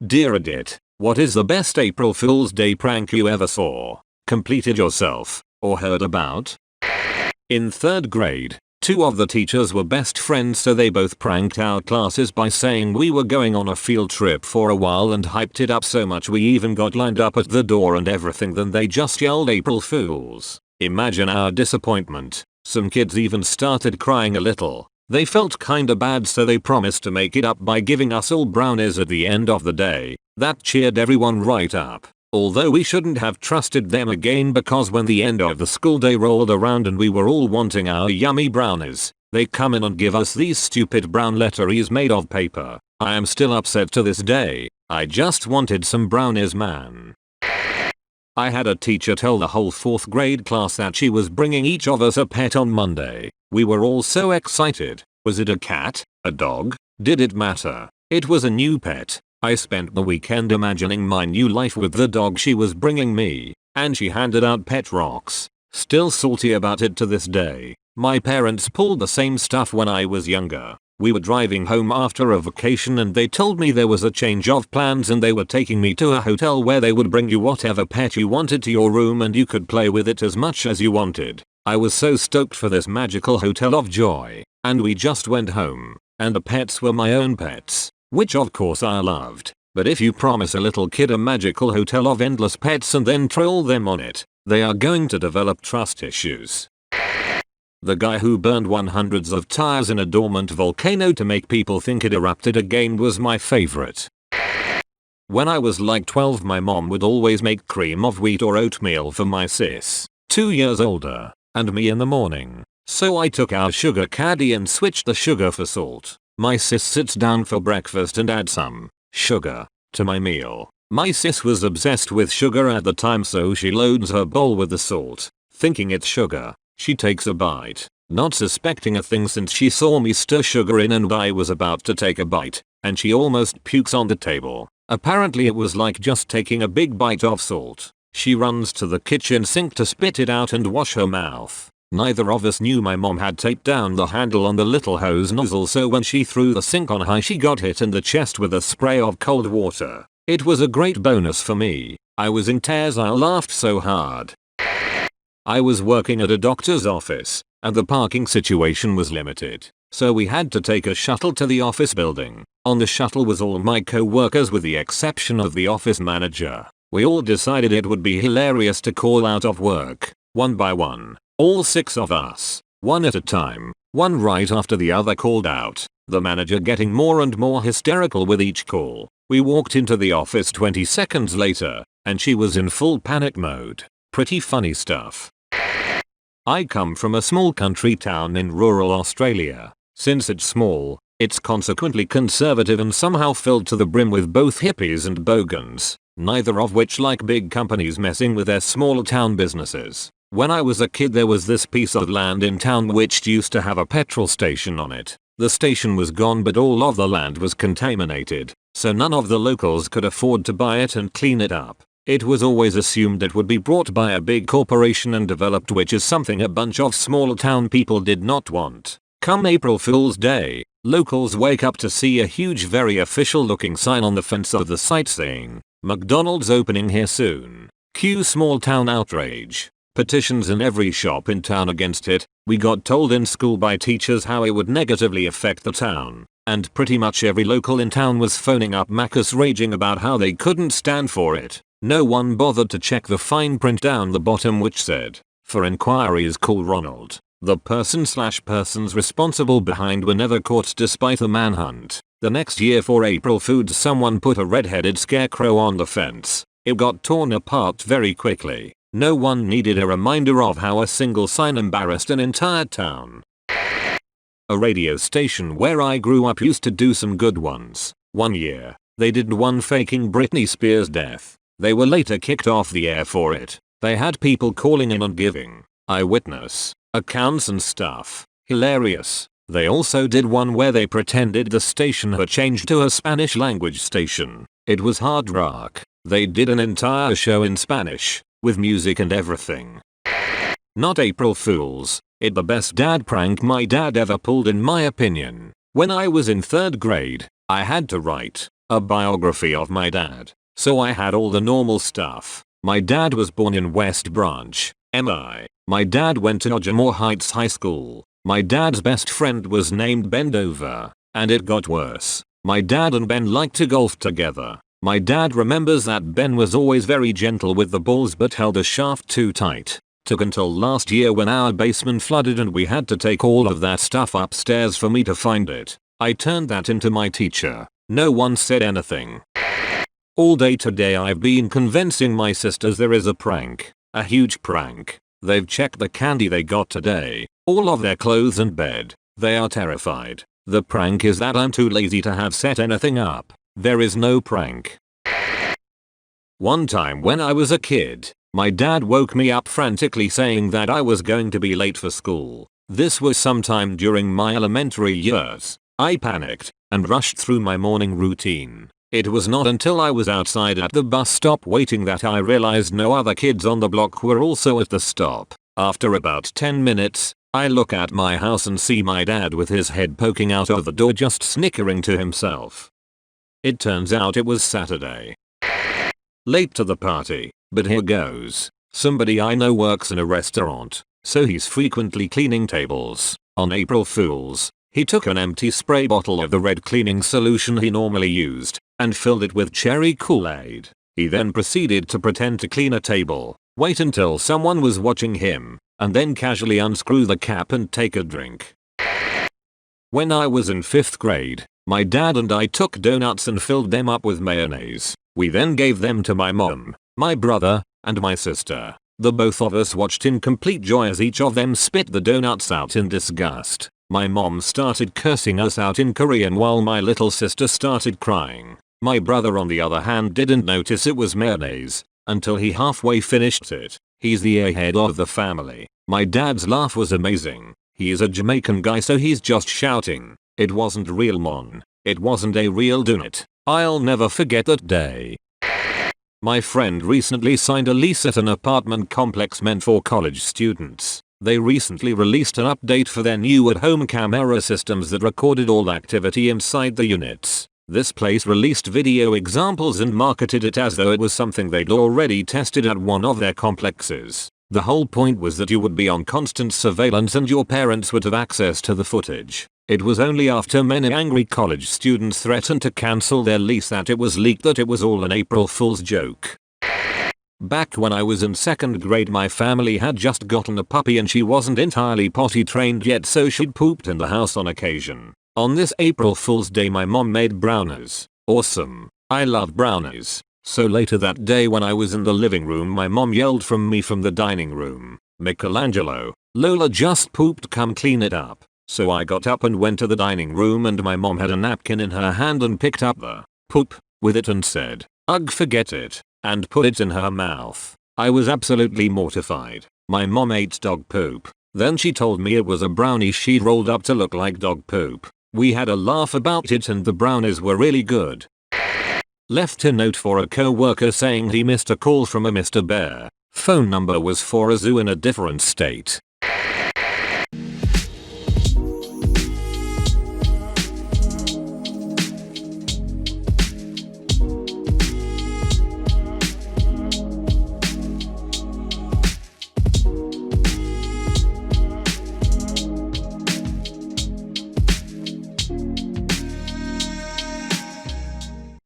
Dear Reddit, what is the best April Fool's Day prank you ever saw, completed yourself, or heard about? In 3rd grade, two of the teachers were best friends, so they both pranked our classes by saying we were going on a field trip for a while and hyped it up so much we even got lined up at the door and everything. Then they just yelled April Fools. Imagine our disappointment. Some kids even started crying a little. They felt kinda bad, so they promised to make it up by giving us all brownies at the end of the day. That cheered everyone right up. Although we shouldn't have trusted them again, because when the end of the school day rolled around and we were all wanting our yummy brownies, they come in and give us these stupid brown letteries made of paper. I am still upset to this day. I just wanted some brownies, man. I had a teacher tell the whole 4th grade class that she was bringing each of us a pet on Monday. We were all so excited. Was it a cat? A dog? Did it matter? It was a new pet. I spent the weekend imagining my new life with the dog she was bringing me, and she handed out pet rocks. Still salty about it to this day. My parents pulled the same stuff when I was younger. We were driving home after a vacation and they told me there was a change of plans and they were taking me to a hotel where they would bring you whatever pet you wanted to your room and you could play with it as much as you wanted. I was so stoked for this magical hotel of joy, and we just went home, and the pets were my own pets, which of course I loved. But if you promise a little kid a magical hotel of endless pets and then troll them on it, they are going to develop trust issues. The guy who burned hundreds of tires in a dormant volcano to make people think it erupted again was my favorite. When I was like 12, my mom would always make cream of wheat or oatmeal for my sis, 2 years older, and me in the morning. So I took our sugar caddy and switched the sugar for salt. My sis sits down for breakfast and adds some sugar to my meal. My sis was obsessed with sugar at the time, so she loads her bowl with the salt, thinking it's sugar. She takes a bite, not suspecting a thing since she saw me stir sugar in and I was about to take a bite, and she almost pukes on the table. Apparently it was like just taking a big bite of salt. She runs to the kitchen sink to spit it out and wash her mouth. Neither of us knew my mom had taped down the handle on the little hose nozzle, so when she threw the sink on high she got hit in the chest with a spray of cold water. It was a great bonus for me. I was in tears, I laughed so hard. I was working at a doctor's office, and the parking situation was limited, so we had to take a shuttle to the office building. On the shuttle was all my co-workers with the exception of the office manager. We all decided it would be hilarious to call out of work, one by one. All 6 of us, one at a time, one right after the other, called out, the manager getting more and more hysterical with each call. We walked into the office 20 seconds later, and she was in full panic mode. Pretty funny stuff. I come from a small country town in rural Australia. Since it's small, it's consequently conservative and somehow filled to the brim with both hippies and bogans, neither of which like big companies messing with their small town businesses. When I was a kid, there was this piece of land in town which used to have a petrol station on it. The station was gone, but all of the land was contaminated, so none of the locals could afford to buy it and clean it up. It was always assumed it would be bought by a big corporation and developed, which is something a bunch of small town people did not want. Come April Fool's Day, locals wake up to see a huge, very official looking sign on the fence of the site saying, "McDonald's opening here soon." Cue small town outrage. Petitions in every shop in town against it. We got told in school by teachers how it would negatively affect the town, and pretty much every local in town was phoning up Macus raging about how they couldn't stand for it. No one bothered to check the fine print down the bottom which said, "For inquiries call Ronald." The person/persons responsible behind were never caught despite a manhunt. The next year for April Foods, someone put a red-headed scarecrow on the fence. It got torn apart very quickly. No one needed a reminder of how a single sign embarrassed an entire town. A radio station where I grew up used to do some good ones. One year, they did one faking Britney Spears' death. They were later kicked off the air for it. They had people calling in and giving eyewitness accounts and stuff. Hilarious. They also did one where they pretended the station had changed to a Spanish language station. It was hard rock. They did an entire show in Spanish, with music and everything. Not April Fools. It the best dad prank my dad ever pulled in my opinion. When I was in 3rd grade, I had to write a biography of my dad. So I had all the normal stuff. My dad was born in West Branch, MI. My dad went to Nodgemore Heights High School. My dad's best friend was named Ben Dover. And it got worse. My dad and Ben liked to golf together. My dad remembers that Ben was always very gentle with the balls but held the shaft too tight. Took until last year when our basement flooded and we had to take all of that stuff upstairs for me to find it. I turned that into my teacher. No one said anything. All day today I've been convincing my sisters there is a prank. A huge prank. They've checked the candy they got today, all of their clothes and bed. They are terrified. The prank is that I'm too lazy to have set anything up. There is no prank. One time when I was a kid, my dad woke me up frantically saying that I was going to be late for school. This was sometime during my elementary years. I panicked and rushed through my morning routine. It was not until I was outside at the bus stop waiting that I realized no other kids on the block were also at the stop. After about 10 minutes, I look at my house and see my dad with his head poking out of the door just snickering to himself. It turns out it was Saturday. Late to the party, but here goes. Somebody I know works in a restaurant, so he's frequently cleaning tables. On April Fools, he took an empty spray bottle of the red cleaning solution he normally used and filled it with cherry Kool-Aid. He then proceeded to pretend to clean a table, wait until someone was watching him, and then casually unscrew the cap and take a drink. When I was in 5th grade, my dad and I took donuts and filled them up with mayonnaise. We then gave them to my mom, my brother, and my sister. The both of us watched in complete joy as each of them spit the donuts out in disgust. My mom started cursing us out in Korean while my little sister started crying. My brother on the other hand didn't notice it was mayonnaise until he halfway finished it. He's the airhead of the family. My dad's laugh was amazing. He is a Jamaican guy so he's just shouting. It wasn't real mon. It wasn't a real donut. I'll never forget that day. My friend recently signed a lease at an apartment complex meant for college students. They recently released an update for their new at-home camera systems that recorded all activity inside the units. This place released video examples and marketed it as though it was something they'd already tested at one of their complexes. The whole point was that you would be on constant surveillance and your parents would have access to the footage. It was only after many angry college students threatened to cancel their lease that it was leaked that it was all an April Fool's joke. Back when I was in 2nd grade my family had just gotten a puppy and she wasn't entirely potty trained yet so she'd pooped in the house on occasion. On this April Fool's Day my mom made brownies. Awesome. I love brownies. So later that day when I was in the living room my mom yelled from me from the dining room, "Michelangelo, Lola just pooped, come clean it up." So I got up and went to the dining room and my mom had a napkin in her hand and picked up the poop with it and said, "Ugh, forget it," and put it in her mouth. I was absolutely mortified. My mom ate dog poop. Then she told me it was a brownie she'd rolled up to look like dog poop. We had a laugh about it and the brownies were really good. Left a note for a co-worker saying he missed a call from a Mr. Bear. Phone number was for a zoo in a different state.